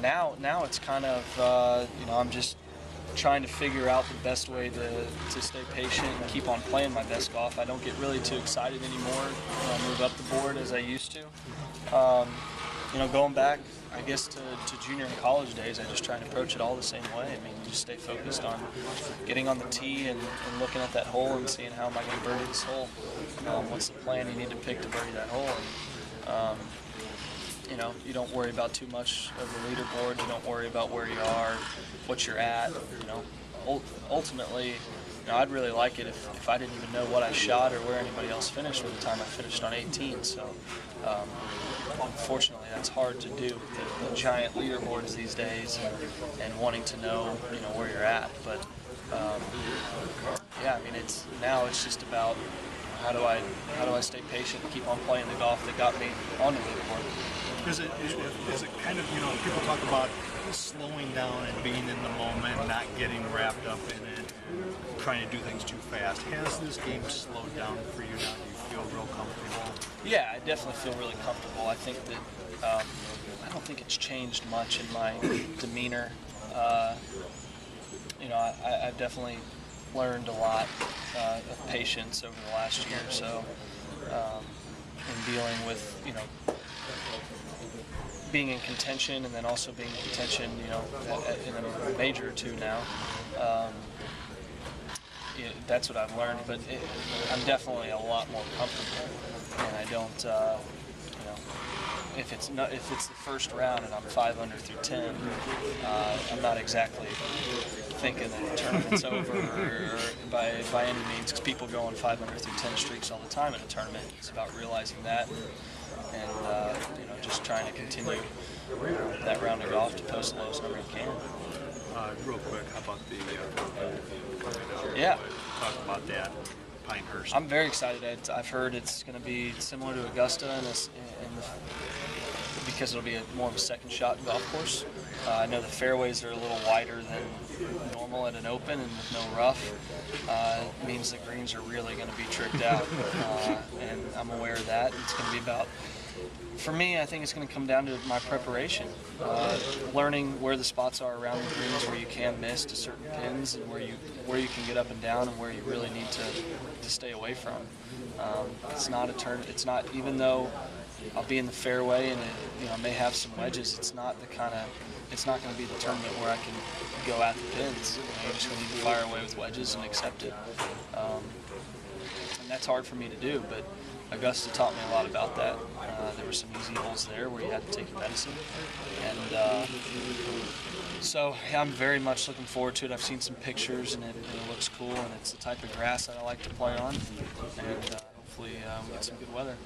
now it's kind of, I'm just trying to figure out the best way to stay patient and keep on playing my best golf. I don't get really too excited anymore when I move up the board as I used to. Going back, I guess, to junior and college days, I just try and approach it all the same way. I mean, you just stay focused on getting on the tee and looking at that hole and seeing how am I going to birdie this hole. What's the plan you need to pick to birdie that hole? And, you don't worry about too much of the leaderboard. You don't worry about where you are, what you're at. Ultimately, I'd really like it if I didn't even know what I shot or where anybody else finished by the time I finished on 18. So, unfortunately, that's hard to do. The giant leaderboards these days, and wanting to know, where you're at. But it's just about how do I stay patient and keep on playing the golf that got me on the leaderboard. Is it kind of, people talk about slowing down and being in the moment, not getting wrapped up in it, trying to do things too fast. Has this game slowed down for you now? Do you feel real comfortable? Yeah, I definitely feel really comfortable. I think that I don't think it's changed much in my demeanor. I've definitely learned a lot of patience over the last year or so in dealing with, being in contention and then also being in contention, in a major or two now. That's what I've learned, but I'm definitely a lot more comfortable, and I don't, if it's the first round and I'm 5 under through 10, I'm not exactly thinking that the tournament's over or by any means, because people go on 5 under through 10 streaks all the time in a tournament. It's about realizing that and just trying to continue that round of golf to post the lowest number you can. Real quick, how about the Yeah. Talk about that, Pinehurst. I'm very excited. I've heard it's going to be similar to Augusta because it'll be more of a second shot golf course. I know the fairways are a little wider than normal at an open, and with no rough, it means the greens are really going to be tricked out. And I'm aware of that. It's going to be about, for me, I think it's going to come down to my preparation, learning where the spots are around the greens where you can miss to certain pins and where you can get up and down and where you really need to stay away from. It's not a turn. It's not, even though I'll be in the fairway and I may have some wedges. It's not going to be the tournament where I can go at the pins. You're just going to need to fire away with wedges and accept it. And that's hard for me to do, but Augusta taught me a lot about that. There were some easy holes there where you had to take your medicine. And so I'm very much looking forward to it. I've seen some pictures and it looks cool, and it's the type of grass that I like to play on. And hopefully we get some good weather.